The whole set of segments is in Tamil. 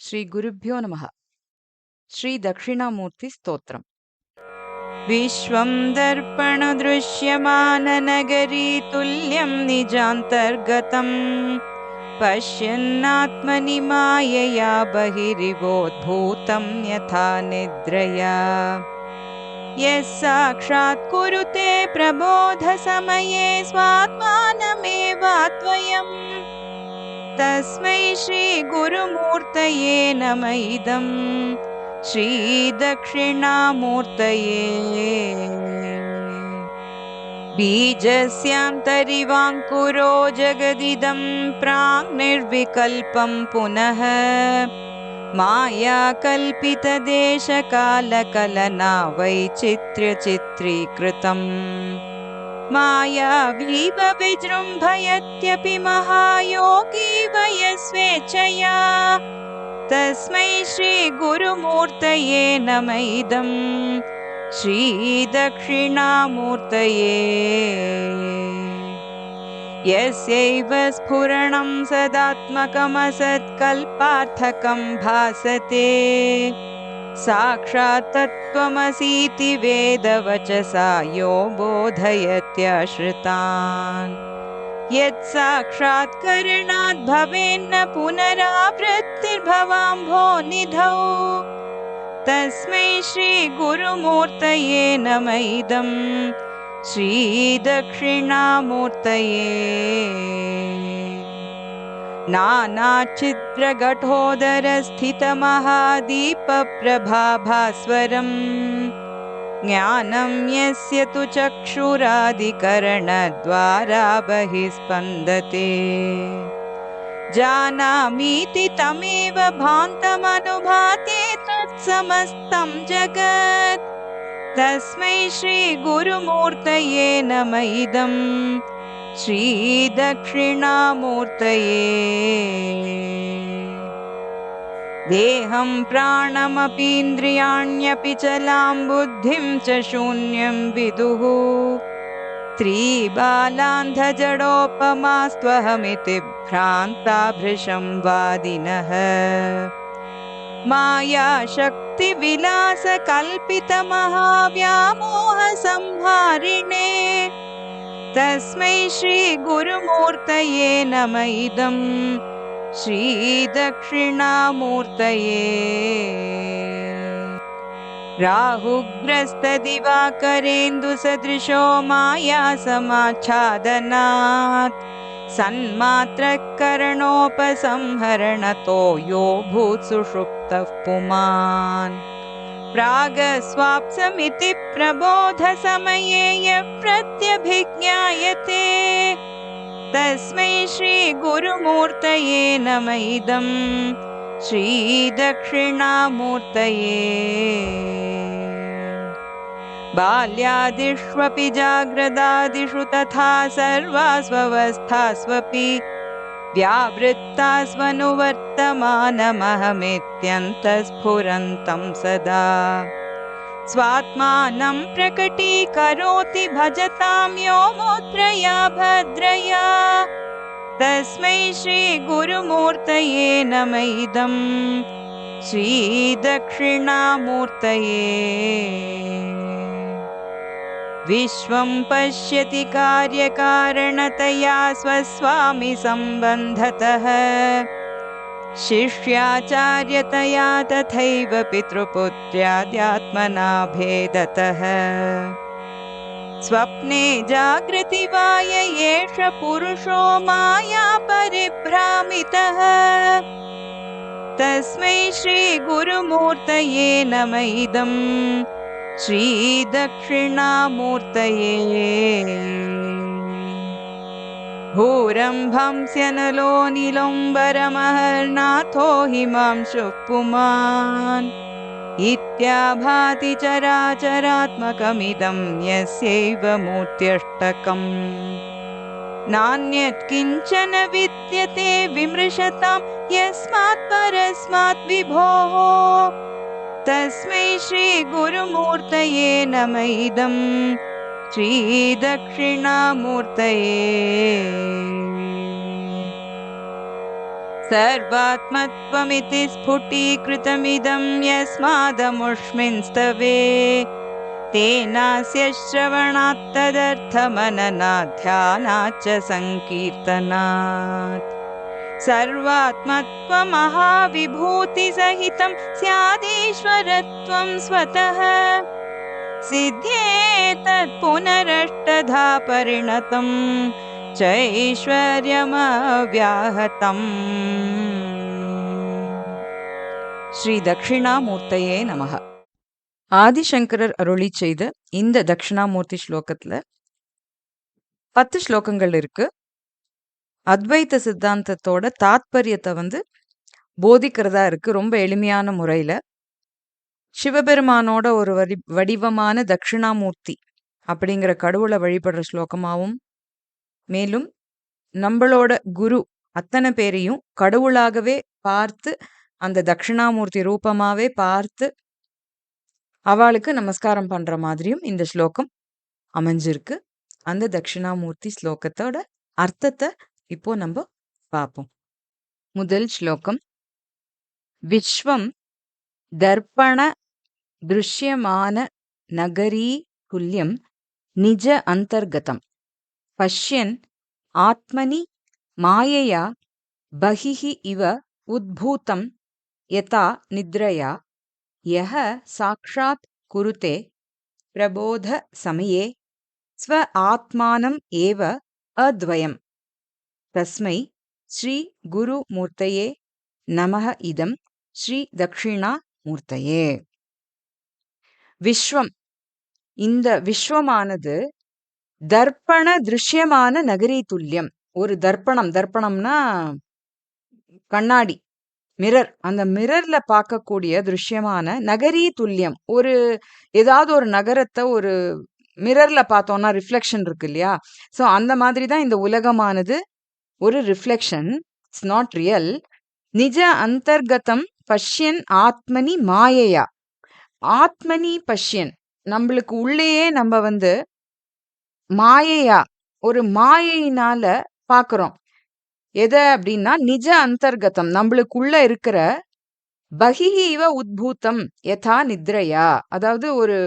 श्री गुरुभ्यो नमः। श्री दक्षिणामूर्ति स्तोत्रम्। विश्वं दर्पणदृश्यमाननगरी तुल्यं निजान्तर्गतं पश्यन्नात्मनि मायया बहिरिवोद्भूतं यथा निद्रया। यः साक्षात् कुरुते प्रबोधसमये स्वात्मानमेवाद्वयम् तस्मै श्रीगुरुमूर्तये नमः इदं श्रीदक्षिणामूर्तये। बीजस्यान्तरिवाङ्कुरो जगदिदं प्राङ्निर्विकल्पं पुनः मायाकल्पितदेशकालकलना वैचित्र्यचित्रीकृतम्। मायावीव विजृम्भयत्यपि महायोगी वयस्वेच्छया तस्मै श्रीगुरुमूर्तये नमः इदं श्रीदक्षिणामूर्तये। यस्यैव स्फुरणं सदात्मकमसत्कल्पार्थकं भासते साक्षात् तत्त्वमसीति वेदवचसा यो बोधयत्याश्रितान्। यत् साक्षात्करणात् भवेन्न पुनरावृत्तिर्भवाम्भोनिधौ तस्मै श्रीगुरुमूर्तये नमः इदं श्रीदक्षिणामूर्तये। नानाच्छिद्रघटोदरस्थितमहादीपप्रभाभास्वरम् ज्ञानं यस्य तु चक्षुरादिकरणद्वारा बहिः स्पन्दते। जानामीति तमेव भान्तमनुभाते तत्समस्तं जगत् तस्मै श्रीगुरुमूर्तये नमः इदं श्रीदक्षिणामूर्तये। देहं प्राणमपीन्द्रियाण्यपि चलां बुद्धिं च शून्यं विदुः त्रिबालान्धजडोपमास्त्वहमिति भ्रान्ता भृशं वादिनः। मायाशक्तिविलासकल्पितमहाव्यामोहसंहारिणे तस्मै श्रीगुरुमूर्तये नमः इदं श्रीदक्षिणामूर्तये। राहुग्रस्तदिवाकरेन्दुसदृशो मायासमाच्छादनात् सन्मात्रकरणोपसंहरणतो यो भूत्सुषुप्तः पुमान्। प्रागस्वाप्समिति प्रबोधसमये यः प्रत्यभिज्ञायते तस्मै श्रीगुरुमूर्तये नमः इदं श्रीदक्षिणामूर्तये। बाल्यादिष्वपि जाग्रदादिषु तथा सर्वास्वस्थास्वपि व्यावृत्तास्वनुवर्तमानमहमित्यन्तःस्फुरन्तं सदा स्वात्मानं प्रकटीकरोति भजतां यो मुद्रया भद्रया तस्मै श्रीगुरुमूर्तये नमः इदं श्रीदक्षिणामूर्तये। विश्वं पश्यति कार्यकारणतया स्वस्वामि सम्बन्धतः शिष्याचार्यतया तथैव पितृपुत्र्याद्यात्मना भेदतः। स्वप्ने जागृति वा य एष पुरुषो माया परिभ्रामितः तस्मै श्रीगुरुमूर्तये नमः इदं श्रीदक्षिणामूर्तये। भूरम्भंस्यनलो नीलोऽम्बरमहर्नाथो हिमांशुः पुमान् इत्याभाति चराचरात्मकमिदं यस्यैव मूर्त्यष्टकम्। नान्यत् किञ्चन विद्यते विमृशतां यस्मात् परस्मात् विभोः तस्मै श्रीगुरुमूर्तये नमः इदं श्रीदक्षिणामूर्तये। सर्वात्मत्वमिति स्फुटीकृतमिदं यस्मादमुष्मिंस्तवे तेनास्य श्रवणात् तदर्थमननात् ध्यानात् च सङ्कीर्तनात् सर्वात्मत्वमहाविभूतिसहितं स्यादीश्वरत्वं स्वतः सिद्ध्येतत् पुनरष्टधा परिणतं चैश्वर्यमव्याहतम्. ஸ்ரீ தட்சிணாமூர்த்தயே நமः. ஆதிசங்கரர் அருளி செய்த இந்த தட்சிணாமூர்த்தி ஸ்லோகத்துல 10 ஸ்லோகங்கள் இருக்கு. அத்வைத சித்தாந்தத்தோட தாத்பரியத்தை போதிக்கிறதா இருக்கு. ரொம்ப எளிமையான முறையில சிவபெருமானோட ஒரு வடிவமான தட்சிணாமூர்த்தி அப்படிங்கிற கடவுளை வழிபடுற ஸ்லோகமாவும், மேலும் நம்மளோட குரு அத்தனை பேரையும் கடவுளாகவே பார்த்து அந்த தட்சிணாமூர்த்தி ரூபமாவே பார்த்து அவளுக்கு நமஸ்காரம் பண்ற மாதிரியும் இந்த ஸ்லோகம் அமைஞ்சிருக்கு. அந்த தட்சிணாமூர்த்தி ஸ்லோகத்தோட அர்த்தத்தை இப்போ நம்ம பார்ப்போம். முதல் ஸ்லோகம். விஸ்வம் தர்ப்பண திருஷ்யமான நகரீ துல்லியம் நிஜ அந்தர்கதம் பஷ்யன் ஆத்மனி மாயையா பகிஹி இவ உத்பூதம் யதா நித்ரயா யஹ சாக்ஷாத் குருதே பிரபோத சமயே ஸ்வ ஆத்மானம் ஏவ அத்வயம் தஸ்மை ஸ்ரீ குரு மூர்த்தயே நமஹ இதம் ஸ்ரீ தக்ஷிணா மூர்த்தயே. விஸ்வம், இந்த விஸ்வமானது தர்ப்பண திருஷ்யமான நகரி துல்லியம். ஒரு தர்ப்பணம், தர்ப்பணம்னா கண்ணாடி, மிரர். அந்த மிரர்ல பார்க்கக்கூடிய திருஷ்யமான நகரி துல்லியம். ஒரு ஏதாவது ஒரு நகரத்தை ஒரு மிரர்ல பார்த்தோம்னா ரிஃப்ளெக்ஷன் இருக்கு இல்லையா? ஸோ அந்த மாதிரி தான் இந்த உலகமானது ஒரு ரிஃப்ளெக்ஷன். It's not real. நிஜ அந்தர்கதம் பஷ்யன் ஆத்மனி மாயையா. ஆத்மனி பஷ்யன், நம்மளுக்கு உள்ளேயே நம்ம மாயையா ஒரு மாயையினால பாக்குறோம். எதை அப்படின்னா நிஜ அந்தர்கதம், நம்மளுக்குள்ள இருக்கிற பகிஹீவ உத்பூதம் யதா நித்ரையா. அதாவது ஒரு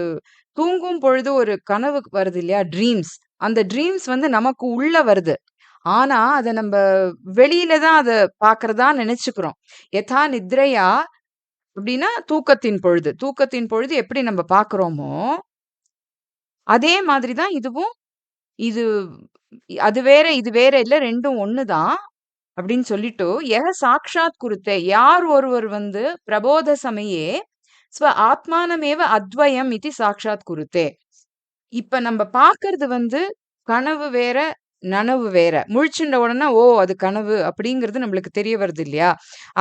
தூங்கும் பொழுது ஒரு கனவு வருது இல்லையா, ட்ரீம்ஸ். அந்த ட்ரீம்ஸ் நமக்கு உள்ள வருது. ஆனா அதை நம்ம வெளியில தான் அதை பாக்குறதா நினைச்சுக்கிறோம். யதா நித்ரையா அப்படின்னா தூக்கத்தின் பொழுது. தூக்கத்தின் பொழுது எப்படி நம்ம பாக்குறோமோ அதே மாதிரிதான் இதுவும். இது அது வேற இது வேற இல்ல, ரெண்டும் ஒண்ணுதான் அப்படின்னு சொல்லிட்டு யஹ சாக்ஷாத் குருத்தே, யார் ஒருவர் பிரபோத சமயே ஸ்வ ஆத்மானமேவ அத்வயம் இது சாக்ஷாத் குருத்தே. இப்ப நம்ம பாக்குறது கனவு வேற நனவு வேற. முழிச்சுண்ட உடனே ஓ அது கனவு அப்படிங்கிறது நம்மளுக்கு தெரிய வருது இல்லையா?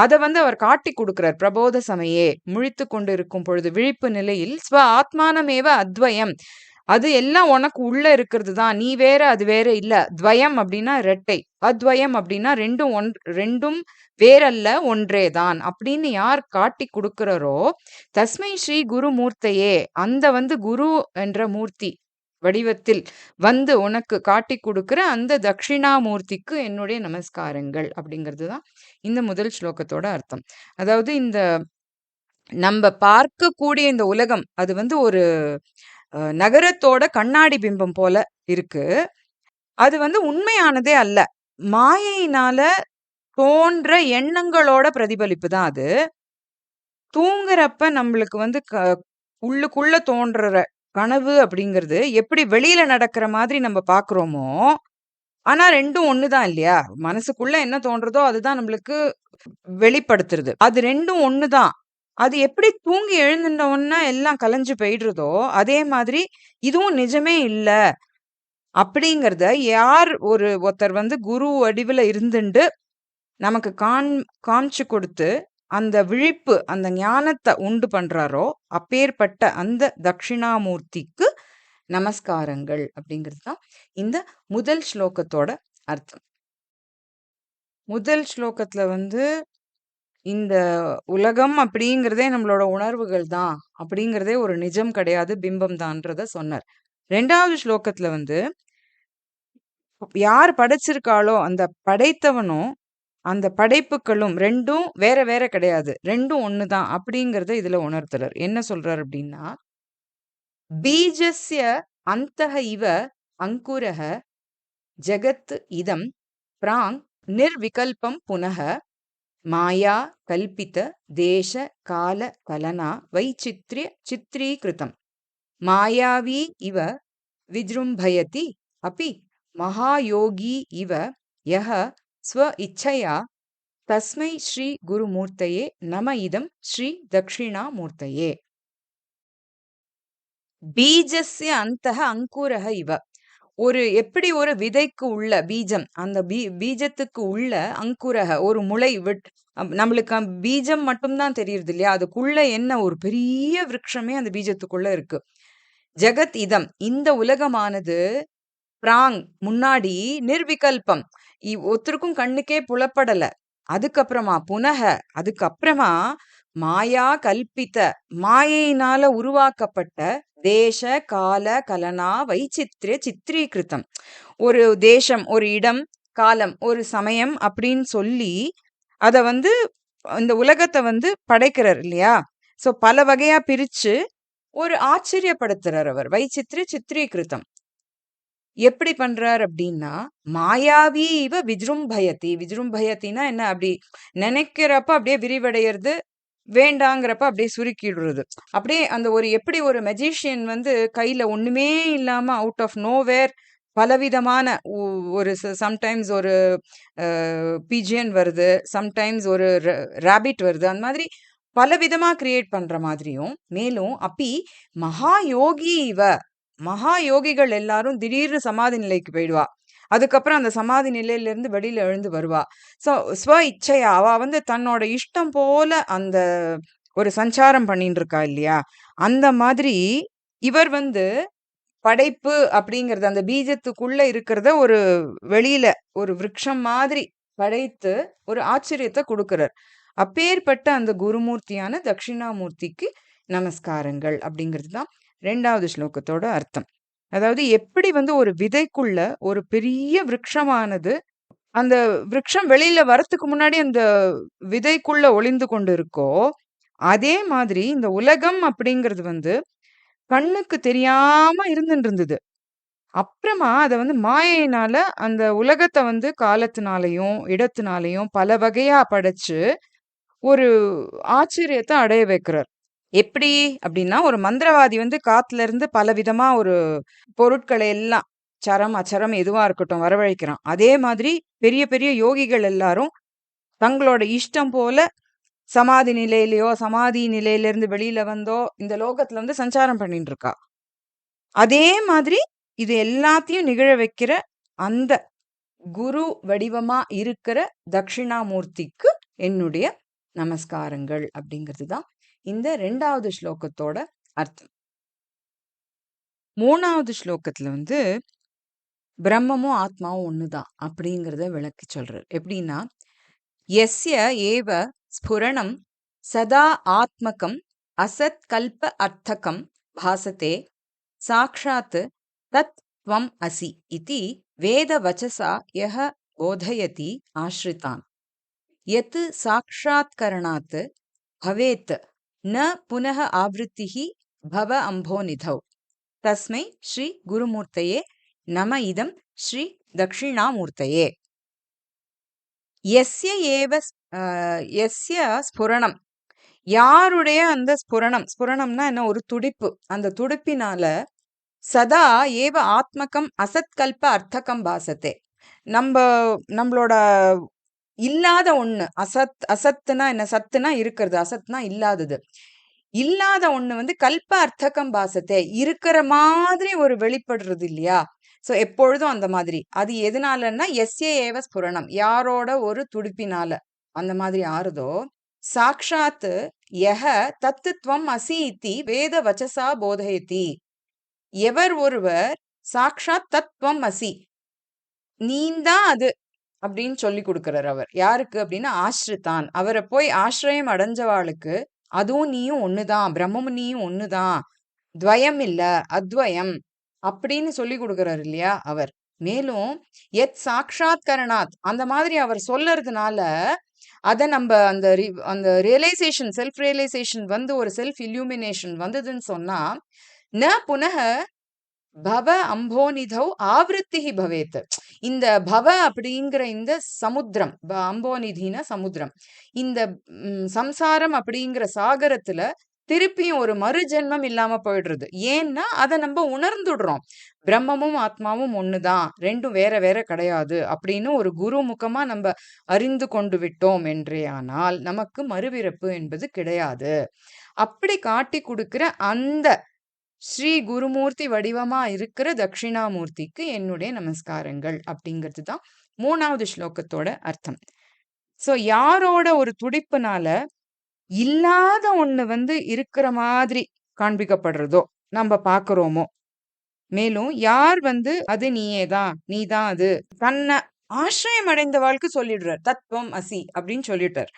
அதை அவர் காட்டி கொடுக்கிறார். பிரபோத சமயே, முழித்து கொண்டு இருக்கும் பொழுது, விழிப்பு நிலையில் ஸ்வ ஆத்மானமேவ அத்வயம், அது எல்லாம் உனக்கு உள்ள இருக்கிறது தான், நீ வேற அது வேற இல்ல. துவயம் அப்படின்னா இரட்டை, அத்வயம் அப்படின்னா ரெண்டும் வேறல்ல, ஒன்றேதான் அப்படின்னு யார் காட்டி கொடுக்கிறாரோ தஸ்மை ஸ்ரீ குரு மூர்த்தையே, அந்த குரு என்ற மூர்த்தி வடிவத்தில் உனக்கு காட்டி கொடுக்கிற அந்த தட்சிணாமூர்த்திக்கு என்னுடைய நமஸ்காரங்கள் அப்படிங்கிறது தான் இந்த முதல் ஸ்லோகத்தோட அர்த்தம். அதாவது இந்த நம்ம பார்க்கக்கூடிய இந்த உலகம் அது ஒரு நகரத்தோட கண்ணாடி பிம்பம் போல இருக்கு. அது உண்மையானதே அல்ல, மாயையினால தோன்ற எண்ணங்களோட பிரதிபலிப்பு தான் அது. தூங்குறப்ப நம்மளுக்கு உள்ளுக்குள்ள தோன்ற கனவு அப்படிங்கிறது எப்படி வெளியில நடக்கிற மாதிரி நம்ம பாக்குறோமோ, ஆனா ரெண்டும் ஒண்ணுதான் இல்லையா? மனசுக்குள்ள என்ன தோன்றதோ அதுதான் நம்மளுக்கு வெளிப்படுத்துறது. அது ரெண்டும் ஒண்ணுதான். அது எப்படி தூங்கி எழுந்துட்டோன்னா எல்லாம் கலைஞ்சு போயிடுறதோ அதே மாதிரி இதுவும் நிஜமே இல்ல அப்படிங்கிறத யார் ஒருத்தர் குரு வடிவுல இருந்துண்டு நமக்கு காமிச்சு கொடுத்து அந்த விழிப்பு, அந்த ஞானத்தை உண்டு பண்றாரோ அப்பேற்பட்ட அந்த தட்சிணாமூர்த்திக்கு நமஸ்காரங்கள் அப்படிங்கிறது தான் இந்த முதல் ஸ்லோகத்தோட அர்த்தம். முதல் ஸ்லோகத்துல இந்த உலகம் அப்படிங்கிறதே நம்மளோட உணர்வுகள் தான், அப்படிங்கிறதே ஒரு நிஜம் கிடையாது, பிம்பம் தான்றத சொன்னார். 2வது ஸ்லோகத்துல யார் படைச்சிருக்காளோ அந்த படைத்தவனும் அந்த படைப்புகளும் ரெண்டும் வேற வேற கிடையாது. ரெண்டும் ஒண்ணுதான் அப்படிங்கறத இதுல உணர்த்துறார். என்ன சொல்றார் அப்படின்னா, பீஜஸ்ய அந்தஹ இவ அங்குரஹ ஜகத் இதம் பிராங் நிர்விகல்பம் புனः மாயா கல்பித தேச கால கலனா வைச்சித்ரிய சித்ரீகிருதம் மாயாவி இவ விஜృంభயதி अपि महायोगी इव यः स्व इच्छया तस्मै श्री गुरुमूर्तये नम इदं श्री दक्षिणामूर्तये பீஜஸ்ய அந்தஹ அங்குரஹ இவ ஒரு எப்படி ஒரு விதைக்கு உள்ள பீஜம் அந்த பீஜத்துக்கு உள்ள அங்குரஹ ஒரு முளை நம்மளுக்கு பீஜம் மட்டும்தான் தெரியுது இல்லையா, அதுக்குள்ள என்ன ஒரு பெரிய விருட்சமே அந்த பீஜத்துக்குள்ள இருக்கு. ஜெகத் இதம் இந்த உலகமானது பிராங் முன்னாடி நிர்விகல்பம் ஒருத்தருக்கும் கண்ணுக்கே புலப்படல. அதுக்கப்புறமா புனக அதுக்கப்புறமா மாயா கல்பித்த மாயையினால உருவாக்கப்பட்ட தேச கால கலனா வைச்சித்ரிய சித்ரீகிருத்தம் ஒரு தேசம் ஒரு இடம் காலம் ஒரு சமயம் அப்படின்னு சொல்லி அத இந்த உலகத்தை படைக்கிறார் இல்லையா. சோ பல வகையா பிரிச்சு ஒரு ஆச்சரியப்படுத்துறார் அவர். வைச்சித்ரிய சித்ரீகிருத்தம் எப்படி பண்றார் அப்படின்னா, மாயாவி இவ விஜృంభயதி விஜృంభயத்தினா என்ன, அப்படி நினைக்கிறப்ப அப்படியே விரிவடையிறது, வேண்டாங்கிறப்ப அப்படியே சுருக்கிடுறது. அப்படியே அந்த ஒரு எப்படி ஒரு மெஜிஷியன் கையில ஒண்ணுமே இல்லாம அவுட் ஆஃப் நோவேர் பலவிதமான ஒரு சம்டைம்ஸ் ஒரு பிஜியன் வருது, சம்டைம்ஸ் ஒரு ராபிட் வருது, அந்த மாதிரி பலவிதமா கிரியேட் பண்ற மாதிரியும், மேலும் அப்பி மகா யோகி இவ மகா யோகிகள் எல்லாரும் திடீர்னு சமாதி நிலைக்கு போயிடுவா. அதுக்கப்புறம் அந்த சமாதி நிலையில இருந்து வெளியில எழுந்து வருவா. சோ ஸ்வ இச்சையா அவ தன்னோட இஷ்டம் போல அந்த ஒரு சஞ்சாரம் பண்ணிட்டு இருக்கா இல்லையா. அந்த மாதிரி இவர் படைப்பு அப்படிங்கறது அந்த பீஜத்துக்குள்ள இருக்கிறத ஒரு வெளியில ஒரு விருட்சம் மாதிரி படைத்து ஒரு ஆச்சரியத்தை கொடுக்கிறார். அப்பேற்பட்ட அந்த குருமூர்த்தியான தட்சிணாமூர்த்திக்கு நமஸ்காரங்கள் அப்படிங்கிறது தான் 2வது ஸ்லோகத்தோட அர்த்தம். அதாவது எப்படி ஒரு விதைக்குள்ள ஒரு பெரிய விருட்சமானது அந்த விருட்சம் வெளியில வரத்துக்கு முன்னாடி அந்த விதைக்குள்ள ஒளிந்து கொண்டு இருக்கோ, அதே மாதிரி இந்த உலகம் அப்படிங்கிறது கண்ணுக்கு தெரியாம இருந்துட்டு. அப்புறமா அத மாயையினால அந்த உலகத்தை காலத்தினாலையும் இடத்தினாலையும் பல வகையா படைச்சு ஒரு ஆச்சரியத்தை அடைய வைக்கிறார். எப்படி அப்படின்னா, ஒரு மந்திரவாதி காத்துல இருந்து பலவிதமா ஒரு பொருட்களை எல்லாம் சரம் அச்சரம் எதுவா இருக்கட்டும் வரவழைக்கிறான். அதே மாதிரி பெரிய பெரிய யோகிகள் எல்லாரும் தங்களோட இஷ்டம் போல சமாதி நிலையிலயோ சமாதி நிலையிலிருந்து வெளியில வந்தோ இந்த லோகத்துல சஞ்சாரம் பண்ணிட்டு இருக்கா. அதே மாதிரி இது எல்லாத்தையும் நிகழ வைக்கிற அந்த குரு வடிவமா இருக்கிற தட்சிணாமூர்த்திக்கு என்னுடைய நமஸ்காரங்கள் அப்படிங்கிறது தான் இந்த 2வது ஸ்லோகத்தோட அர்த்தம். 3வது ஸ்லோகத்துல பிரம்மமும் ஆத்மாவும் ஒண்ணுதான் அப்படிங்கிறத விளக்கி சொல்றார். எப்படின்னா, யஸ்ய ஏவ ஸ்புரணம் சதா ஆத்மகம் அசத் கல்ப அர்த்தகம் பாசதே சாக்ஷாத் தத் த்வம் அசி இதி வேத வச்சசா யஹ போதயதி ஆஸ்ரிதான் யத் சாக்ஷாத்கரணாத் பவேத் ந புனः ஆவೃத்திஹி பவ அம்போநிதௌ தஸ்மை ஸ்ரீ குருமூர்த்தயே நம இதம் ஸ்ரீ தட்சிணாமூர்த்தயே. யஸ்ய ஏவ யஸ்ய ஸ்புரணம் யாருடைய அந்த ஸ்புரணம்னா என்ன, ஒரு துடிப்பு, அந்த துடிப்பினால சதா ஏவ ஆத்மகம் அசத்கல்ப அர்த்தகம் பாசத்தே நம்மளோட இல்லாத ஒண்ணு அசத்துனா என்ன, சத்துனா இருக்கிறது, அசத்னா இல்லாதது, இல்லாத ஒண்ணு கல்ப அர்த்தகம் பாசத்தே இருக்கிற மாதிரி ஒரு வெளிப்படுறது இல்லையா. சோ எப்பொழுதும் அந்த மாதிரி. அது எதனாலன்னா எஸ்ய ஏவ ஸ்புரணம் யாரோட ஒரு துடிப்பினால அந்த மாதிரி ஆறுதோ, சாக்ஷாத் யஹ தத்துவம் அசி இத்தி வேத வச்சசா போதயதி எவர் ஒருவர் சாக்ஷாத் தத்துவம் அசி நீந்தான் அது அப்படின்னு சொல்லி கொடுக்கிறார் அவர். யாருக்கு அப்படின்னா ஆஸ்ரிதான், அவரை போய் ஆசிரியம் அடைஞ்சவாளுக்கு அதுவும் நீயும் ஒண்ணுதான், பிரம்மமும் நீயும் ஒண்ணுதான், துவயம் இல்ல அத்வயம் அப்படின்னு சொல்லி கொடுக்கிறார் இல்லையா அவர். மேலும் எத் சாக்ஷாத்கரணாத் அந்த மாதிரி அவர் சொல்லறதுனால அத நம்ம அந்த ரியலைசேஷன், செல்ஃப் ரியலைசேஷன் வந்து ஒரு செல்ஃப் இல்யூமினேஷன் வந்ததுன்னு சொன்னா, ந புனः பவ அம்போநிதௌ ஆவೃத்திஹி பவேத். இந்த பவ அப்படிங்கிற இந்த சமுத்திரம், அம்போநிதின சமுத்திரம், இந்த சம்சாரம் அப்படிங்கிற சாகரத்துல திருப்பியும் ஒரு மறு ஜென்மம் இல்லாம போயிடுறது. ஏன்னா அதை நம்ம உணர்ந்துடுறோம். பிரம்மமும் ஆத்மாவும் ஒண்ணுதான், ரெண்டும் வேற வேற கிடையாது அப்படின்னு ஒரு குரு முகமா நம்ம அறிந்து கொண்டு விட்டோம் என்றேயானால் நமக்கு மறுபிறப்பு என்பது கிடையாது. அப்படி காட்டி கொடுக்கிற அந்த ஸ்ரீ குருமூர்த்தி வடிவமா இருக்கிற தட்சிணாமூர்த்திக்கு என்னுடைய நமஸ்காரங்கள் அப்படிங்கிறது தான் 3வது ஸ்லோகத்தோட அர்த்தம். சோ யாரோட ஒரு துடிப்புனால இல்லாத ஒண்ணு வந்து இருக்கிற மாதிரி காண்பிக்கப்படுறதோ நம்ம பாக்குறோமோ, மேலும் யார் வந்து அது நீயேதான், நீதான் அது, தன்னை ஆசிரியம் அடைந்தவாளுக்கு சொல்லிடுறார். தத்துவம் அசி அப்படின்னு சொல்லிட்டார்.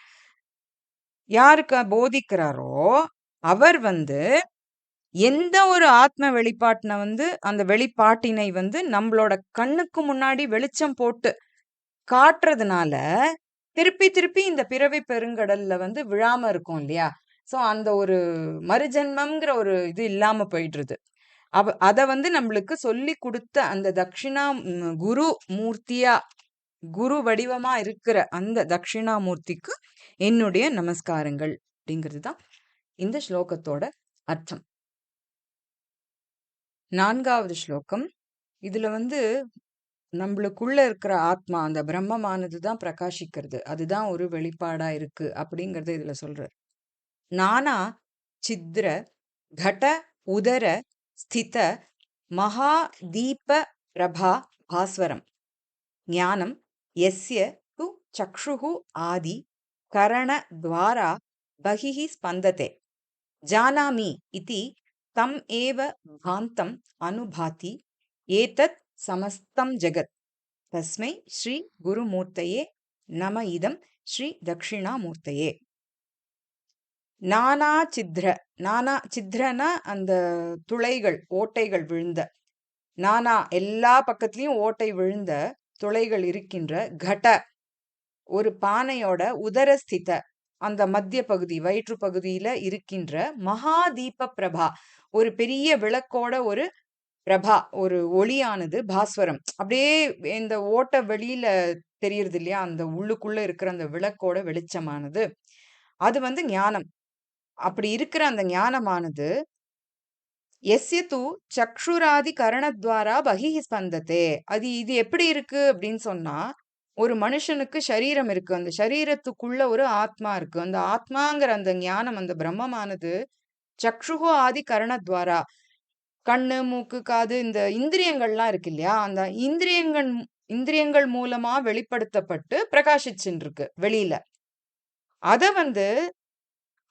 யாருக்கு போதிக்கிறாரோ அவர் வந்து எந்த ஒரு ஆத்ம வெளிப்பாட்டின வந்து அந்த வெளிப்பாட்டினை வந்து நம்மளோட கண்ணுக்கு முன்னாடி வெளிச்சம் போட்டு காட்டுறதுனால திருப்பி திருப்பி இந்த பிறவி பெருங்கடல்ல வந்து விழாம இருக்கும் இல்லையா? சோ அந்த ஒரு மறுஜென்மம்ங்கிற ஒரு இது இல்லாம போயிடுறது. அத வந்து நம்மளுக்கு சொல்லி கொடுத்த அந்த தட்சிணா குரு மூர்த்தியா, குரு வடிவமா இருக்கிற அந்த தட்சிணாமூர்த்திக்கு என்னுடைய நமஸ்காரங்கள் அப்படிங்கிறது தான் இந்த ஸ்லோகத்தோட அர்த்தம். 4வது ஸ்லோகம். இதுல வந்து நம்மளுக்குள்ள இருக்கிற ஆத்மா, அந்த பிரம்மமானது தான் பிரகாசிக்கிறது, அதுதான் ஒரு வெளிப்பாடா இருக்கு அப்படிங்கறத இதுல சொல்றார். நானா சித்ர கட உதர ஸ்தித மகா தீப பிரபா பாஸ்வரம் ஞானம் யஸ்ய து சக்ஷுஹு ஆதி கரண துவாரா பகிஹி ஸ்பந்ததே ஜானாமி இதி தம் ஏவ பாந்தம் அனுபாதி ஏதத் சமஸ்தம் ஜெகத் தஸ்மை ஸ்ரீ குருமூர்த்தயே நம இதம் ஸ்ரீ தட்சிணாமூர்த்தயே. நானா சித்ர, நானா சித்ரனா அந்த துளைகள், ஓட்டைகள் விழுந்த, நானா எல்லா பக்கத்துலயும் ஓட்டை விழுந்த துளைகள் இருக்கின்ற கட, ஒரு பானையோட உதரஸ்தித அந்த மத்திய பகுதி வயிற்று பகுதியில இருக்கின்ற மகா தீப பிரபா, ஒரு பெரிய விளக்கோட ஒரு பிரபா, ஒரு ஒளியானது பாஸ்வரம் அப்படியே இந்த ஓட்ட வெளியில தெரியுறது இல்லையா, அந்த உள்ளுக்குள்ள இருக்கிற அந்த விளக்கோட வெளிச்சமானது அது வந்து ஞானம். அப்படி இருக்கிற அந்த ஞானமானது எஸ்ய தூ சக்ஷுராதி கரணத்வாரா பகிஹி ஸ்பந்ததே. இது எப்படி இருக்கு அப்படின்னு சொன்னா, ஒரு மனுஷனுக்கு சரீரம் இருக்கு, அந்த சரீரத்துக்குள்ள ஒரு ஆத்மா இருக்கு. அந்த ஆத்மாங்கிற அந்த ஞானம், அந்த பிரம்மமானது சக்ஷுஹோ ஆதி கரணத்வாரா, கண்ணு மூக்கு காது இந்த இந்திரியங்கள்லாம் இருக்கு இல்லையா, அந்த இந்திரியங்கள் மூலமா வெளிப்படுத்தப்பட்டு பிரகாசிச்சுட்டு இருக்கு வெளியில. அத வந்து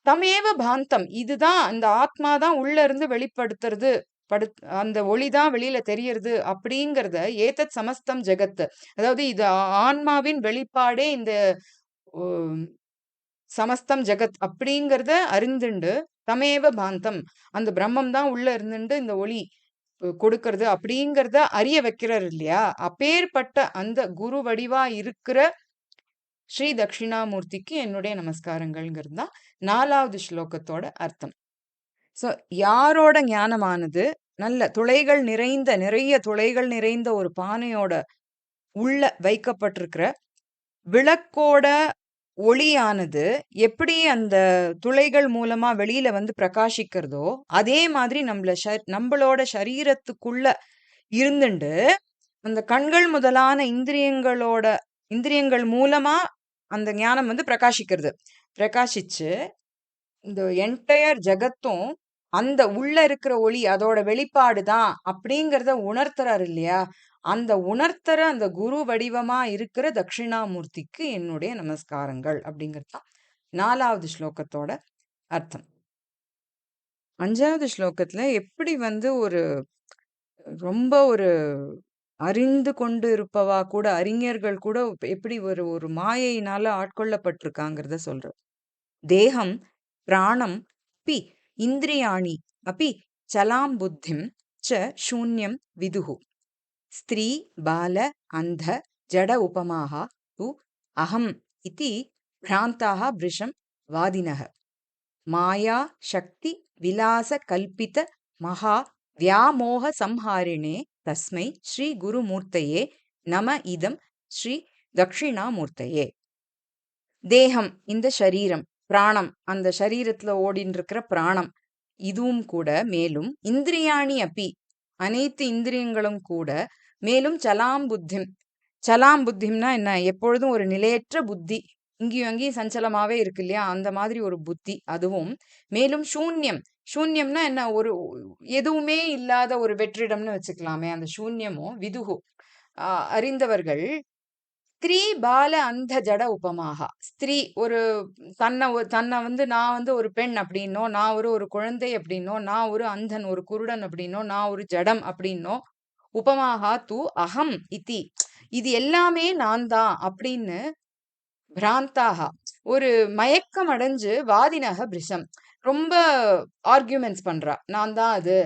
தமேவ பாந்தம், இதுதான் அந்த ஆத்மா தான் உள்ள இருந்து வெளிப்படுத்துறது, அந்த ஒளிதான் வெளியில தெரியறது அப்படிங்கறத ஏதத் சமஸ்தம் ஜெகத், அதாவது இது ஆன்மாவின் வெளிப்பாடே இந்த சமஸ்தம் ஜெகத் அப்படிங்கறத அறிந்துண்டு தமேவ பாந்தம், அந்த பிரம்மம் தான் உள்ள இருந்துட்டு இந்த ஒளி கொடுக்கறது அப்படிங்கறத அறிய வைக்கிறார் இல்லையா. அப்பேற்பட்ட அந்த குரு வடிவா இருக்கிற ஸ்ரீ தட்சிணாமூர்த்திக்கு என்னுடைய நமஸ்காரங்கள்ங்கிறது தான் 4வது ஸ்லோகத்தோட அர்த்தம். சோ யாரோட ஞானமானது நல்ல துளைகள் நிறைந்த, நிறைய துளைகள் நிறைந்த ஒரு பானையோட உள்ள வைக்கப்பட்டிருக்கிற விளக்கோட ஒளியானது எப்படி அந்த துளைகள் மூலமா வெளியில வந்து பிரகாசிக்கிறதோ, அதே மாதிரி நம்மளோட சரீரத்துக்குள்ள இருந்துண்டு அந்த கண்கள் முதலான இந்திரியங்கள் மூலமா அந்த ஞானம் வந்து பிரகாசிச்சு இந்த என்டையர் ஜெகத்தும் அந்த உள்ள இருக்கிற ஒளி அதோட வெளிப்பாடு தான் அப்படிங்கறத உணர்த்துறாரு இல்லையா. அந்த உணர்த்துற அந்த குரு வடிவமா இருக்கிற தட்சிணாமூர்த்திக்கு என்னுடைய நமஸ்காரங்கள் அப்படிங்கிறது தான் 4வது ஸ்லோகத்தோட அர்த்தம். 5வது ஸ்லோகத்துல எப்படி வந்து ஒரு ரொம்ப ஒரு அறிந்து கொண்டு இருப்பவா கூட, அறிஞர்கள் கூட எப்படி ஒரு ஒரு மாயையினால ஆட்கொள்ளப்பட்டிருக்காங்கிறத சொல்ற. தேகம் பிராணம் பி இந்திரியாணி அப்பி சலாம் புத்திம் ச சூன்யம் விதுஹு. ஸ்திரீ பால அந்த ஜட உபமாக து அகம் இதி பிராந்தாக பிருஷம் வாதினக மாயா சக்தி விலாச கல்பித மகா வியாமோக சம்ஹாரிணே தஸ்மை ஸ்ரீ குருமூர்த்தையே நம இதம் ஸ்ரீ தக்ஷிணாமூர்த்தையே. தேகம் இந்த சரீரம், பிராணம் அந்த சரீரத்துல ஓடின்னு இருக்கிற பிராணம், இதுவும் கூட, மேலும் இந்திரியாணி அப்பி அனைத்து இந்திரியங்களும் கூட, மேலும் சலாம் புத்திம். சலாம் புத்திம்னா என்ன? எப்பொழுதும் ஒரு நிலையற்ற புத்தி, இங்கேயும் அங்கேயும் சஞ்சலமாவே இருக்கு இல்லையா, அந்த மாதிரி ஒரு புத்தி, அதுவும் மேலும் சூன்யம். சூன்யம்னா என்ன? ஒரு எதுவுமே இல்லாத ஒரு வெற்றிடம்னு வச்சுக்கலாமே, அந்த சூன்யமும் விதுகு அறிந்தவர்கள். ஸ்திரீ பால அந்த ஜட உபமாக. ஸ்திரீ ஒரு தன்னை வந்து நான் வந்து ஒரு பெண் அப்படின்னோ, நான் ஒரு குழந்தை அப்படின்னோ, நான் ஒரு அந்தன் ஒரு குருடன் அப்படின்னோ, நான் ஒரு ஜடம் அப்படின்னோ, உபமாக தூ அகம் இதி, இது எல்லாமே நான் தான் அப்படின்னு பிராந்தாக ஒரு மயக்கம் அடைஞ்சு வாதினக பிரிஷம் ரொம்ப ஆர்கியூமெண்ட்ஸ் பண்றா. நான் தான் அது,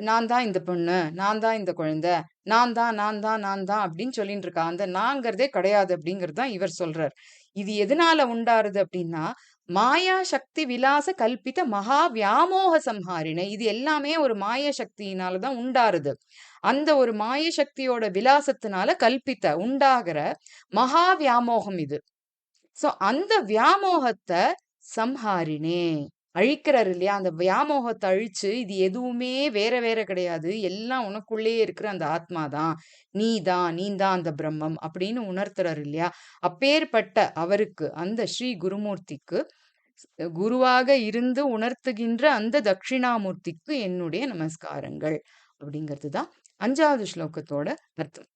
நான் தான் இந்த பொண்ணு, நான் தான் இந்த குழந்தை, நான் தான் நான் தான் நான் தான் அப்படின்னு சொல்லிட்டு இருக்கா. அந்த நாங்கிறதே கிடையாது அப்படிங்கிறது தான் இவர் சொல்றார். இது எதனால உண்டாருது அப்படின்னா, மாயா சக்தி விலாச கல்பித்த மகா வியாமோக சம்ஹாரினை, இது எல்லாமே ஒரு மாய சக்தியினாலதான் உண்டாருது. அந்த ஒரு மாய சக்தியோட விலாசத்தினால கல்பித்த உண்டாகிற மகா வியாமோகம் இது. சோ அந்த வியாமோகத்தை சம்ஹாரினே அழிக்கிறாரு இல்லையா, அந்த வியாமோகத்தை அழிச்சு, இது எதுவுமே வேற வேற கிடையாது, எல்லாம் உனக்குள்ளேயே இருக்கிற அந்த ஆத்மாதான், நீதான் அந்த பிரம்மம் அப்படின்னு உணர்த்துறாரு இல்லையா. அப்பேற்பட்ட அவருக்கு, அந்த ஸ்ரீ குருமூர்த்திக்கு, குருவாக இருந்து உணர்த்துகின்ற அந்த தட்சிணாமூர்த்திக்கு என்னுடைய நமஸ்காரங்கள் அப்படிங்கிறது தான் 5வது ஸ்லோகத்தோட அர்த்தம்.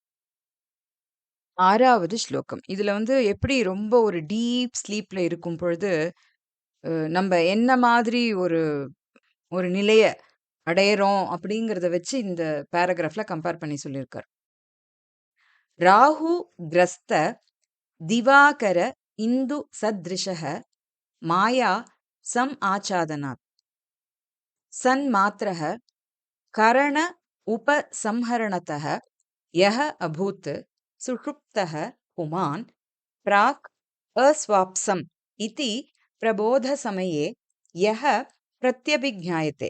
6வது ஸ்லோகம். இதுல வந்து எப்படி ரொம்ப ஒரு டீப் ஸ்லீப்ல இருக்கும் பொழுது நம்ம என்ன மாதிரி ஒரு ஒரு நிலைய அடையறோம் அப்படிங்கிறத வச்சு இந்த பேராகிராஃப்ல கம்பேர் பண்ணி சொல்லியிருக்கார். ராகு கிரஸ்த திவாகர இந்து சத்ருஷக மாயா சம் ஆச்சாதனாத் சன்மாத்திரக கரண உபசம்ஹரணதः யஹ அபூத் சுஷுப்தः புமான் பிராக் अस्वाप्सम् इति प्रबोधसमये यः प्रत्यभिज्ञायते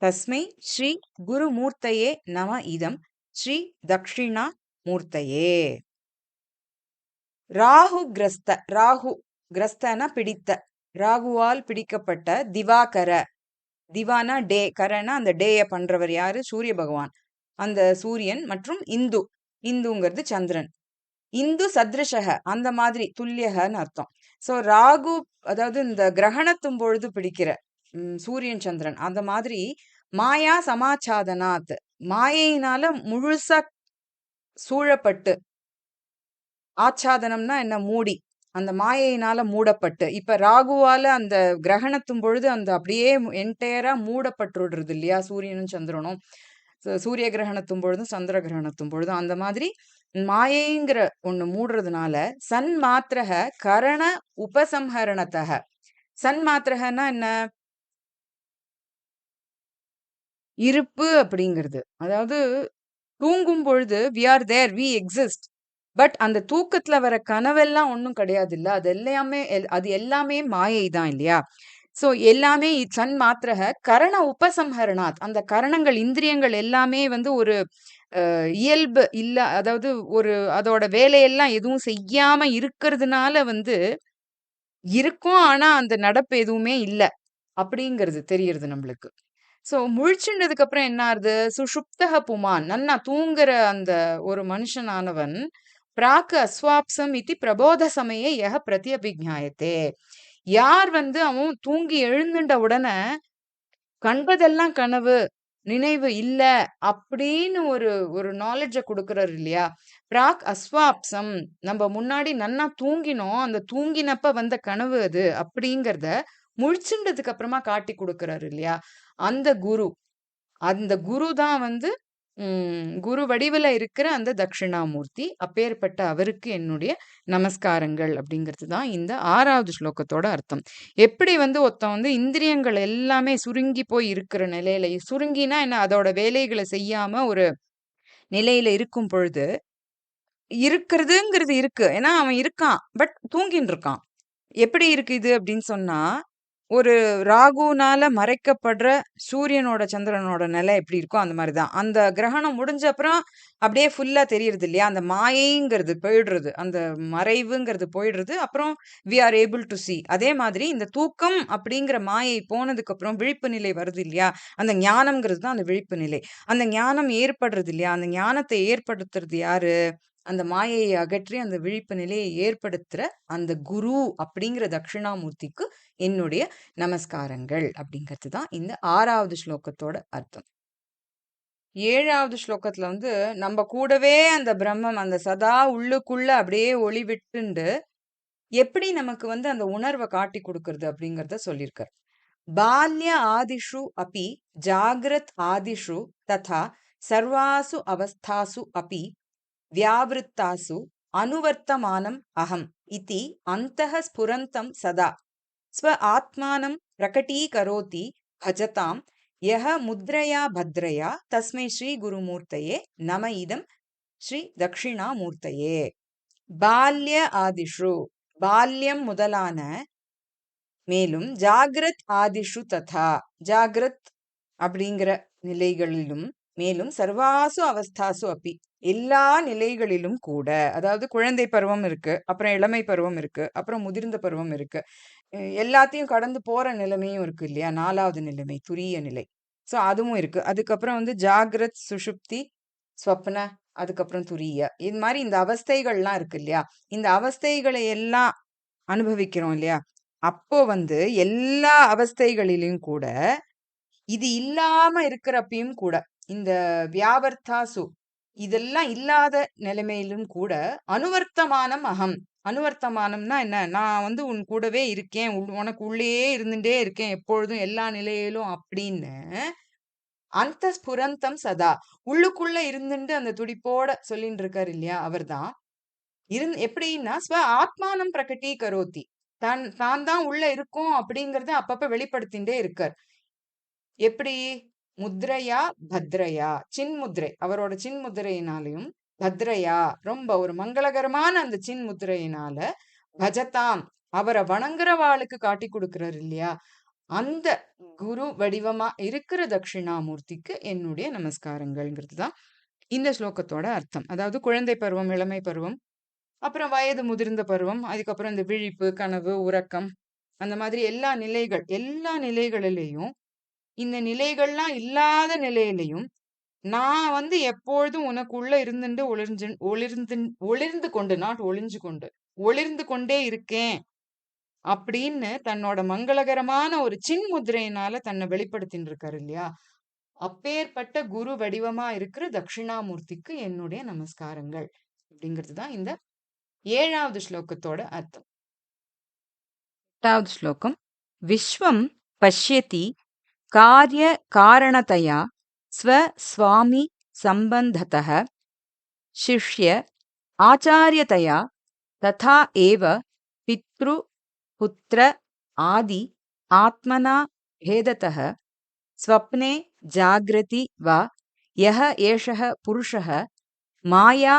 तस्मै श्री गुरुमूर्तये नम इदं श्री दक्षिणामूर्तये. ராகு கிரஸ்த, ராகு கிரஸ்தன பிடித்த, ராகுவால் பிடிக்கப்பட்ட திவாகர, திவானா டே, கரனா அந்த டேய பண்றவர் யாரு? சூரிய பகவான், அந்த சூரியன். மற்றும் இந்து, இந்துங்கிறது சந்திரன். இந்து சத்ருஷக அந்த மாதிரி, துல்லியகன்னு அர்த்தம். சோ ராகு அதாவது இந்த கிரகணத்தும் பொழுது பிடிக்கிற சூரியன் சந்திரன், அந்த மாதிரி மாயா சமாச்சாதனாத், மாயையினால முழுசா சூழப்பட்டு, ஆச்சாதனம்னா என்ன? மூடி, அந்த மாயையினால மூடப்பட்டு. இப்ப ராகுவால அந்த கிரகணத்தும் பொழுது அந்த அப்படியே என்டையரா மூடப்பட்டுடுறது இல்லையா சூரியனும் சந்திரனும், சூரிய கிரகணத்தும் பொழுதும் சந்திர கிரகணத்தும் பொழுதும். அந்த மாதிரி மாயைங்கிற ஒண்ணு மூடுறதுனால சன் மாத்திரக கரண உபசம்ஹரணத்தக. சன் மாத்திரகன்னா என்ன? இருப்பு அப்படிங்கிறது. அதாவது தூங்கும் பொழுது we are there, we exist. But அந்த தூக்கத்துல வர கனவெல்லாம் ஒண்ணும் கிடையாது இல்ல, அது எல்லாமே மாயை தான் இல்லையா. சோ எல்லாமே சன் மாத்திரக கரண உபசம்ஹரணாத், அந்த கரணங்கள் இந்திரியங்கள் எல்லாமே வந்து ஒரு இயல்பு இல்ல, அதாவது ஒரு அதோட வேலையெல்லாம் எதுவும் செய்யாம இருக்கிறதுனால வந்து இருக்கும், ஆனா அந்த நடப்பு எதுவுமே இல்ல அப்படிங்கிறது தெரியறது நம்மளுக்கு. சோ முழிச்சுண்டதுக்கு அப்புறம் என்ன ஆறுது? சுஷுப்தக புமான், நன்னா தூங்குற அந்த ஒரு மனுஷனானவன் பிராக்கு அஸ்வாப்சம் இத்தி பிரபோத சமயே யஹ பிரத்யபிஜ்ஞாயத்தே, யார் வந்து அவன் தூங்கி எழுந்துட்ட உடனே கண்டதெல்லாம் கனவு, நினைவு இல்ல அப்படின்னு ஒரு ஒரு நாலேஜ கொடுக்கறாரு இல்லையா. பிராக் அஸ்வாப்சம், நம்ம முன்னாடி நன்னா தூங்கினோம், அந்த தூங்கினப்ப வந்த கனவு அது அப்படிங்கிறத முழிச்சுண்டதுக்கு அப்புறமா காட்டி கொடுக்கறாரு இல்லையா. அந்த குரு, அந்த குரு தான் வந்து குரு வடிவில இருக்கிற அந்த தட்சிணாமூர்த்தி. அப்பேற்பட்ட அவருக்கு என்னுடைய நமஸ்காரங்கள் அப்படிங்கிறது தான் இந்த 6வது ஸ்லோகத்தோட அர்த்தம். எப்படி வந்து ஒருத்தன் வந்து இந்திரியங்கள் எல்லாமே சுருங்கி போய் இருக்கிற நிலையில, சுருங்கினா என்ன? அதோட வேலைகளை செய்யாம ஒரு நிலையில இருக்கும் பொழுது இருக்கிறதுங்கிறது இருக்கு. ஏன்னா அவன் இருக்கான். பட் தூங்கின்னு இருக்கான். எப்படி இருக்கு இது அப்படின்னு சொன்னா, ஒரு ராகுனால மறைக்கப்படுற சூரியனோட, சந்திரனோட நிலை எப்படி இருக்கோ அந்த மாரி தான். அந்த கிரகணம் முடிஞ்ச அப்புறம் அப்படியே ஃபுல்லா தெரியறது இல்லையா? அந்த மாயைங்கிறது போயிடுறது. அந்த மறைவுங்கிறது போயிடுறது. அப்புறம் வி ஆர் ஏபிள் டூ சீ. அதே மாதிரி இந்த தூக்கம் அப்படிங்கிற மாயை போனதுக்கு அப்புறம் விழிப்பு நிலை வருது இல்லையா? அந்த ஞானம்ங்கிறது தான் அந்த விழிப்பு நிலை. அந்த ஞானம் ஏற்படுறது இல்லையா? அந்த ஞானத்தை ஏற்படுத்துறது யாரு? அந்த மாயையை அகற்றி அந்த விழிப்பு நிலையை ஏற்படுத்துற அந்த குரு அப்படிங்கிற தட்சிணாமூர்த்திக்கு என்னுடைய நமஸ்காரங்கள் அப்படிங்கிறது தான் இந்த 6வது ஸ்லோகத்தோட அர்த்தம். 7வது ஸ்லோகத்துல வந்து நம்ம கூடவே அந்த பிரம்மம் அந்த சதா உள்ளுக்குள்ள அப்படியே ஒளி விட்டுண்டு எப்படி நமக்கு வந்து அந்த உணர்வை காட்டி கொடுக்கறது அப்படிங்கறத சொல்லியிருக்கார். பால்ய ஆதிஷு அபி ஜாகிரத் ஆதிஷு ததா சர்வாசு அவஸ்தாசு அபி व्यावृत्तासु अनुवर्तमानम् अहम् इति अन्तः स्फुरन्तं सदा स्व आत्मानं प्रकटीकरोति भजतां यः मुद्रया भद्रया तस्मै श्रीगुरुमूर्तये नम इदं श्रीदक्षिणामूर्तये. பால்ய ஆதிஷு பால்யம் முதலான மேலும் ஜாகிரத் ஆதிஷு ததா ஜாகிரத் அப்படிங்கிற நிலைகளிலும் மேலும் சர்வாசு அவஸ்தாசு அப்பி எல்லா நிலைகளிலும் கூட, அதாவது குழந்தை பருவம் இருக்கு, அப்புறம் இளமை பருவம் இருக்கு, அப்புறம் முதிர்ந்த பருவம் இருக்கு, எல்லாத்தையும் கடந்து போற நிலைமையும் இருக்கு இல்லையா? 4வது நிலைமை துரிய நிலை. ஸோ அதுவும் இருக்கு. அதுக்கப்புறம் வந்து ஜாகிரத், சுஷுப்தி, ஸ்வப்ன, அதுக்கப்புறம் துரிய, இது மாதிரி இந்த அவஸ்தைகள்லாம் இருக்கு இல்லையா? இந்த அவஸ்தைகளை எல்லாம் அனுபவிக்கிறோம் இல்லையா? அப்போ வந்து எல்லா அவஸ்தைகளிலும் கூட இது இல்லாம இருக்கிறப்பயும் கூட இந்த வியாவர்த்தாசு இதெல்லாம் இல்லாத நிலைமையிலும் கூட அனுவர்த்தமானம் அகம். அனுவர்த்தமானம்னா என்ன? நான் வந்து உன் கூடவே இருக்கேன், உனக்கு உள்ளேயே இருந்துட்டே இருக்கேன் எப்பொழுதும் எல்லா நிலையிலும் அப்படின்னு அந்த ஸ்புரந்தம் சதா உள்ளுக்குள்ள இருந்துட்டு அந்த துடிப்போட சொல்லிட்டு இருக்காரு இல்லையா? அவர்தான் எப்படின்னா ஸ்வ ஆத்மானம் பிரகட்டி கரோத்தி தான் தான் உள்ள இருக்கும் அப்படிங்கறத அப்பப்ப வெளிப்படுத்திண்டே இருக்கார். எப்படி? முத்ரையா பத்ரையா சின்முத்ரை அவரோட சின்முத்திரையினாலையும் பத்ரையா ரொம்ப ஒரு மங்களகரமான அந்த சின்முத்திரையினால பஜதாம் அவரை வணங்குறவாளுக்கு காட்டி கொடுக்கிறாரு இல்லையா? அந்த குரு வடிவமா இருக்கிற தட்சிணாமூர்த்திக்கு என்னுடைய நமஸ்காரங்கள்ங்கிறது தான் இந்த ஸ்லோகத்தோட அர்த்தம். அதாவது குழந்தை பருவம், இளமை பருவம், அப்புறம் வயது முதிர்ந்த பருவம், அதுக்கப்புறம் இந்த விழிப்பு, கனவு, உறக்கம், அந்த மாதிரி எல்லா நிலைகளிலேயும் இந்த நிலைகள்லாம் இல்லாத நிலையிலையும் நான் வந்து எப்பொழுதும் உனக்குள்ள இருந்துட்டு ஒளிர்ந்து கொண்டு நாட் ஒளிஞ்சு கொண்டு ஒளிர்ந்து கொண்டே இருக்கேன் அப்படின்னு தன்னோட மங்களகரமான ஒரு சின்முத்திரையினால தன்னை வெளிப்படுத்தின்னு இருக்காரு இல்லையா? அப்பேற்பட்ட குரு வடிவமா இருக்கிற தட்சிணாமூர்த்திக்கு என்னுடைய நமஸ்காரங்கள் அப்படிங்கிறது தான் இந்த 7வது ஸ்லோகத்தோட அர்த்தம். 8வது ஸ்லோகம். விஸ்வம் பஷ்யதி कार्य कारणतया स्वस्वामी संबंधतः शिष्य आचार्यतया तथा एव पितृ पुत्र आदि आत्मना भेदतः स्वप्ने जागृति वा यः एषः पुरुषः माया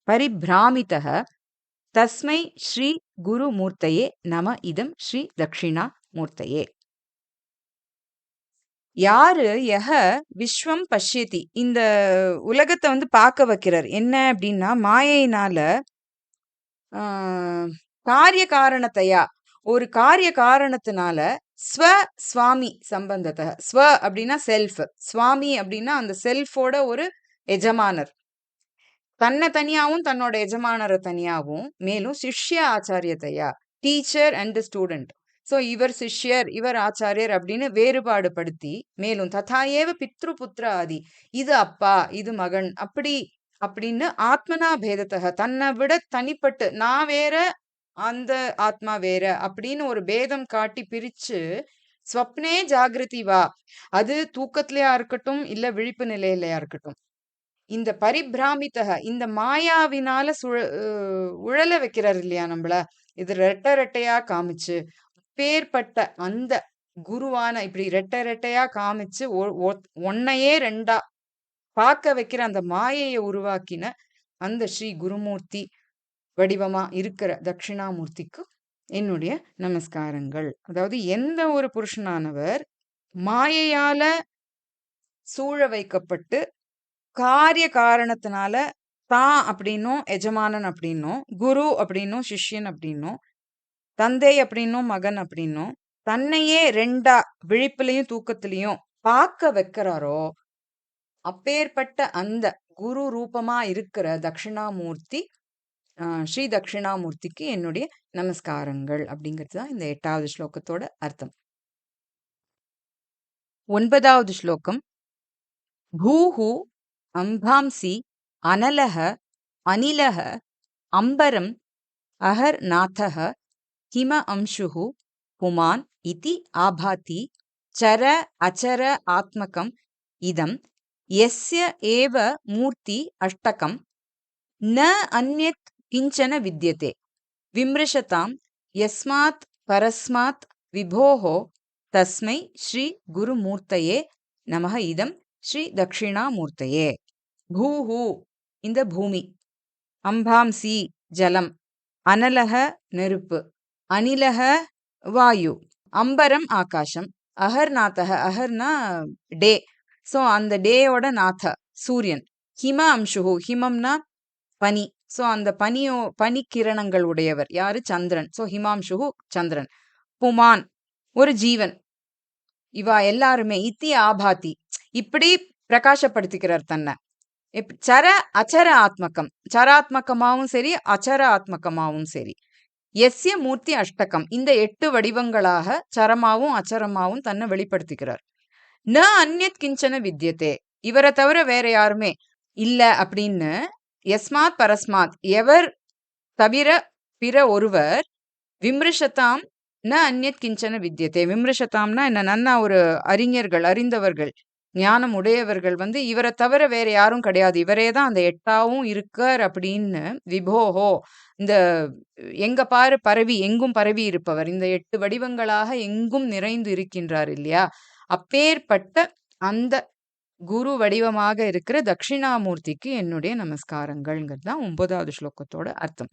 परिभ्रामितः तस्मै श्री गुरुमूर्तये नम इदं श्री दक्षिणामूर्तये. யாரு யஹ விஸ்வம் பஷ்யதி இந்த உலகத்தை வந்து பார்க்க வைக்கிறார். என்ன அப்படின்னா மாயையினால காரிய காரணத்தையா ஒரு காரிய காரணத்தினால ஸ்வ சுவாமி சம்பந்தத்தை ஸ்வ அப்படின்னா செல்ஃப், சுவாமி அப்படின்னா அந்த செல்ஃபோட ஒரு எஜமானர், தன்னை தனியாவும் தன்னோட எஜமானரை தனியாவும், மேலும் சிஷ்ய ஆச்சாரியத்தையா டீச்சர் அண்ட் ஸ்டூடெண்ட். ஸோ இவர் சிஷ்யர் இவர் ஆச்சாரியர் அப்படின்னு வேறுபாடு படுத்தி, மேலும் ததாயேவ பித்ரு புத்திர ஆதி இது அப்பா இது மகன் அப்படி அப்படின்னு ஆத்மனா பேதத்தக தன்னை விட தனிப்பட்டு நான் வேற அந்த ஆத்மா வேற அப்படின்னு ஒரு பேதம் காட்டி பிரிச்சு ஸ்வப்னே ஜாகிரதி வா அது தூக்கத்திலயா இருக்கட்டும் இல்ல விழிப்பு நிலையிலயா இருக்கட்டும் இந்த பரிபிராமித்தக இந்த மாயாவினால உழல வைக்கிறார் இல்லையா நம்மள, இது ரெட்டையா காமிச்சு பேர்பட்ட அந்த குருவான இப்படி ரெட்டையா காமிச்சு ஒன்னையே ரெண்டா பார்க்க வைக்கிற அந்த மாயையை உருவாக்கின அந்த ஸ்ரீ குருமூர்த்தி வடிவமா இருக்கிற தட்சிணாமூர்த்திக்கு என்னுடைய நமஸ்காரங்கள். அதாவது எந்த ஒரு புருஷனானவர் மாயையால சூழ வைக்கப்பட்டு காரிய காரணத்தினால தான் அப்படின்னும் எஜமானன் அப்படின்னும் குரு அப்படின்னும் சிஷ்யன் அப்படின்னும் தந்தை அப்படின்னும் மகன் அப்படின்னும் தன்னையே ரெண்டா விழிப்புலையும் தூக்கத்திலையும் பார்க்க வைக்கிறாரோ அப்பேற்பட்ட அந்த குரு ரூபமா இருக்கிற தட்சிணாமூர்த்தி ஸ்ரீ தட்சிணாமூர்த்திக்கு என்னுடைய நமஸ்காரங்கள் அப்படிங்கிறது தான் இந்த 8வது ஸ்லோகத்தோட அர்த்தம். 9வது ஸ்லோகம். பூஹு அம்பாம்சி அனலஹ அனிலஹ அம்பரம் அஹர்நாதஹ ஹிம அம்சுஹு புமான் இதி ஆபாதி சர அச்சர ஆத்மகம் இதம் யஸ்ய ஏவ மூர்த்தி அஷ்டகம் ந அன்யத் கிஞ்சன வித்யதே விம்ருஷதாம் யஸ்மாத் பரஸ்மாத் விபோஹோ தஸ்மை ஸ்ரீ குருமூர்த்தயே நமஹ இதம் ஸ்ரீ தட்சிணாமூர்த்தயே. பூஹு இந்த பூமி, அம்பாம்சி ஜலம், அனலக நெருப்பு, அனிலக வாயு, அம்பரம் ஆகாசம், அஹர்நாதக அஹர்னா டே, ஸோ அந்த டேயோட நாத சூரியன், ஹிம அம்சுஹு ஹிமம்னா பனி, ஸோ அந்த பனி கிரணங்கள் உடையவர் யாரு சந்திரன், ஸோ ஹிமாம்சுஹு சந்திரன், புமான் ஒரு ஜீவன், இவா எல்லாருமே இத்தி ஆபாதி இப்படி பிரகாசப்படுத்திக்கிறார் தன்னை. சர அச்சர ஆத்மகம், சராத்மகமாவும் சரி அச்சர ஆத்மகமாவும் சரி. எஸ்ய மூர்த்தி அஷ்டகம் இந்த 8 வடிவங்களாக சரமாவும் அச்சரமாவும் தன்னை வெளிப்படுத்திக்கிறார். ந அந்யத் கிஞ்சன வித்யதே இவரை தவிர வேற யாருமே இல்ல அப்படின்னு. யஸ்மாத் பரஸ்மாத் எவர் தவிர பிற ஒருவர். விம்ருஷதாம் ந அந்யத் கிஞ்சன வித்யதே விம்ருஷதாம்னா என்ன, நன்னா ஒரு அறிஞர்கள் அறிந்தவர்கள் ஞானம் உடையவர்கள் இவரை தவிர வேற யாரும் கிடையாது, இவரே தான் அந்த 8ஆவும் இருக்கார் அப்படின்னு. விபோஹோ இந்த எங்க பாரு பரவி எங்கும் பரவி இருப்பவர், இந்த 8 வடிவங்களாக எங்கும் நிறைந்து இருக்கின்றார் இல்லையா. அப்பேற்பட்ட அந்த குரு வடிவமாக இருக்கிற தட்சிணாமூர்த்திக்கு என்னுடைய நமஸ்காரங்கள்ங்கிறது தான் 9வது ஸ்லோகத்தோட அர்த்தம்.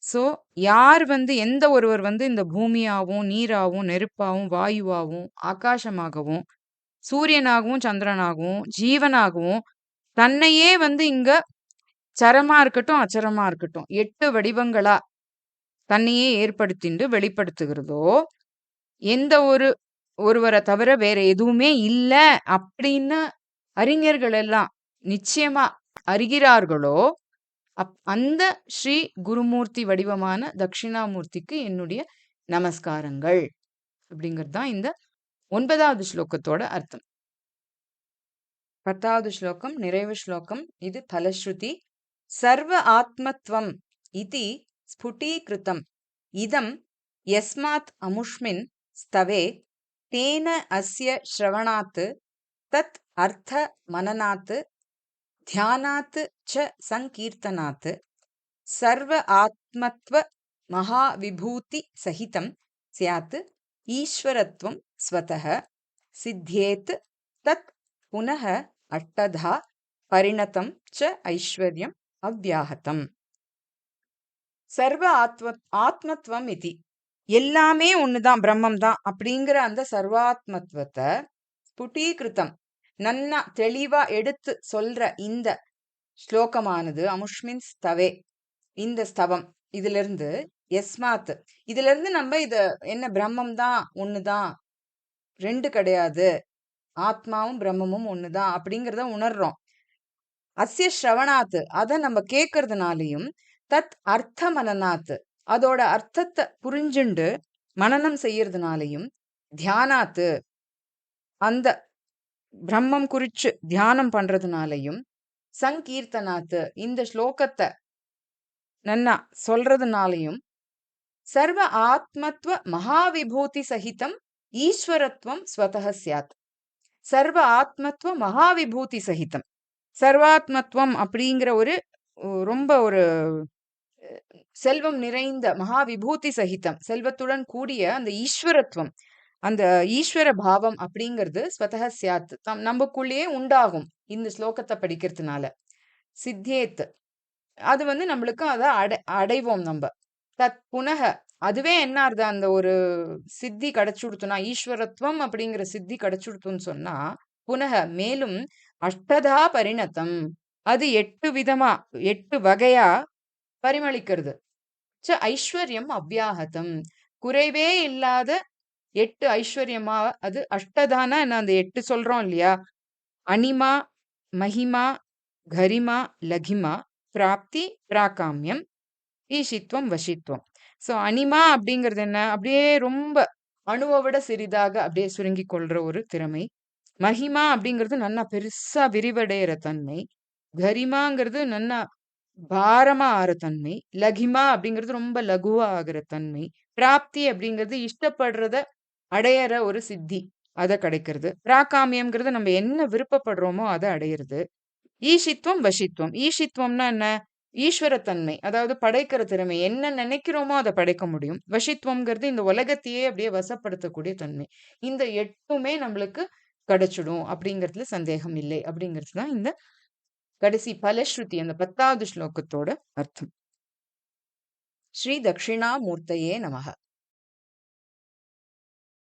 ஸோ யார் எந்த ஒருவர் இந்த பூமியாகவும் நீராகவும் நெருப்பாகவும் வாயுவாகவும் ஆகாசமாகவும் சூரியனாகவும் சந்திரனாகவும் ஜீவனாகவும் தன்னையே இங்க சரமா இருக்கட்டும் அச்சரமா இருக்கட்டும் 8 வடிவங்களா தன்னையே ஏற்படுத்திண்டு வெளிப்படுத்துகிறதோ, எந்த ஒருவரை தவிர வேற எதுவுமே இல்ல அப்படின்னு அறிஞர்கள் எல்லாம் நிச்சயமா அறிகிறார்களோ, அந்த ஸ்ரீ குருமூர்த்தி வடிவமான தட்சிணாமூர்த்திக்கு என்னுடைய நமஸ்காரங்கள் அப்படிங்கிறது தான் இந்த 9வது ஸ்லோகத்தோட அர்த்தம். 10வது ஸ்லோகம் நிறைவு ஸ்லோகம். இது பலஸ்ருதி. சர்வ ஆத்மத்வம் இதி ஸ்புடீகிருதம் இதம் யஸ்மாத் அமுஷ்மின் ஸ்தவே தேன அஸ்ய ஸ்ரவணாத் தத் அர்த்த மனநாத் தியானாத் ச சங்கீர்த்தனாத் சர்வ ஆத்மத்வ மகாவிபூதி சகிதம் ஸ்யாத் ஈஸ்வரத்வம் ஸ்வதஹ சித்யேத் தத் புனஹ அட்டதா பரிணதம் ச ஐஸ்வர்யம் அவ்யாஹதம். சர்வ ஆத்மத்வம் இதி எல்லாமே ஒண்ணுதான் பிரம்மம் தான் அப்படிங்கிற அந்த சர்வாத்மத்வத்தை ஸ்புடீகிருதம் நன்னா தெளிவா எடுத்து சொல்ற இந்த ஸ்லோகமானது அமுஷ்மின் ஸ்தவே இந்த ஸ்தவம் இதுல இருந்து யஸ்மாத் இதுல இருந்து நம்ம இத என்ன பிரம்மம் தான் ஒண்ணுதான், 2 கிடையாது, ஆத்மாவும் பிரம்மமும் ஒண்ணுதான் அப்படிங்கிறத உணர்றோம். அஸ்ய ஸ்ரவணாத் அதை நம்ம கேட்கறதுனாலையும் தத் அர்த்த மனநாத் அதோட அர்த்தத்தை புரிஞ்சுண்டு மனனம் செய்யறதுனாலையும் தியானாத்து அந்த பிரம்மம் குறிச்சு தியானம் பண்றதுனாலையும் சங்கீர்த்தனாத்து இந்த ஸ்லோகத்தை நன்னா சொல்றதுனாலையும் சர்வ ஆத்மத்வ மகாவிபூதி சகிதம் ஈஸ்வரத்வம் ஸ்வதஹ ஸ்யாத். சர்வ ஆத்மத்வ மகாவிபூதி சகிதம் சர்வாத்மத்வம் அப்படிங்கிற ரொம்ப ஒரு செல்வம் நிறைந்த மகாவிபூதி சகிதம் செல்வத்துடன் கூடிய அந்த ஈஸ்வரத்துவம் அந்த ஈஸ்வர பாவம் அப்படிங்கிறது ஸ்வதஹ சியாத் நமக்குள்ளேயே உண்டாகும் இந்த ஸ்லோகத்தை படிக்கிறதுனால. சித்தேத் அது நம்மளுக்கு அதை அடைவோம் நம்ம. தத் புனக அதுவே என்ன ஆறுது, அந்த ஒரு சித்தி கிடைச்சுடுத்துனா, ஈஸ்வரத்துவம் அப்படிங்கிற சித்தி கிடைச்சுடுத்துன்னு சொன்னா, புனக மேலும் அஷ்டதா பரிணத்தம் அது 8 விதமா 8 வகையா பரிமளிக்கிறது. ஐஸ்வர்யம் அவ்யாஹதம் குறைவே இல்லாத 8 ஐஸ்வர்யமா அது அஷ்டதானா என்ன, அந்த 8 சொல்றோம் இல்லையா? அனிமா, மகிமா, கரிமா, லகிமா, பிராப்தி, பிராகாமியம், ஈஷித்வம், வசித்வம். சோ அனிமா அப்படிங்கிறது என்ன, அப்படியே ரொம்ப அணுவை விட சிறிதாக அப்படியே சுருங்கி கொள்ற ஒரு திறமை. மகிமா அப்படிங்கிறது நன்னா பெருசா விரிவடைகிற தன்மை. கரிமாங்கிறது நன்னா பாரமா ஆற தன்மை. லகிமா அப்படிங்கிறது ரொம்ப லகுவா ஆகிற தன்மை. பிராப்தி அப்படிங்கிறது இஷ்டப்படுறத அடையற ஒரு சித்தி, அத கிடைக்கிறது. பிராகாமியம்ங்கிறது நம்ம என்ன விருப்பப்படுறோமோ அதை அடையிறது. ஈஷித்வம், வசித்வம். ஈஷித்வம்னா என்ன? ஈஸ்வரத்தன்மை, அதாவது படைக்கிற திறமை. என்ன நினைக்கிறோமோ அதை படைக்க முடியும். வசித்வம்ங்கிறது இந்த உலகத்தையே அப்படியே வசப்படுத்தக்கூடிய தன்மை. இந்த 8மே நம்மளுக்கு கிடைச்சிடும் அப்படிங்கிறதுல சந்தேகம் இல்லை அப்படிங்கிறது தான் இந்த கடைசி பலஸ்ருதி, அந்த 10வது ஸ்லோகத்தோட அர்த்தம். ஸ்ரீ தட்சிணாமூர்த்தயே நமஹ.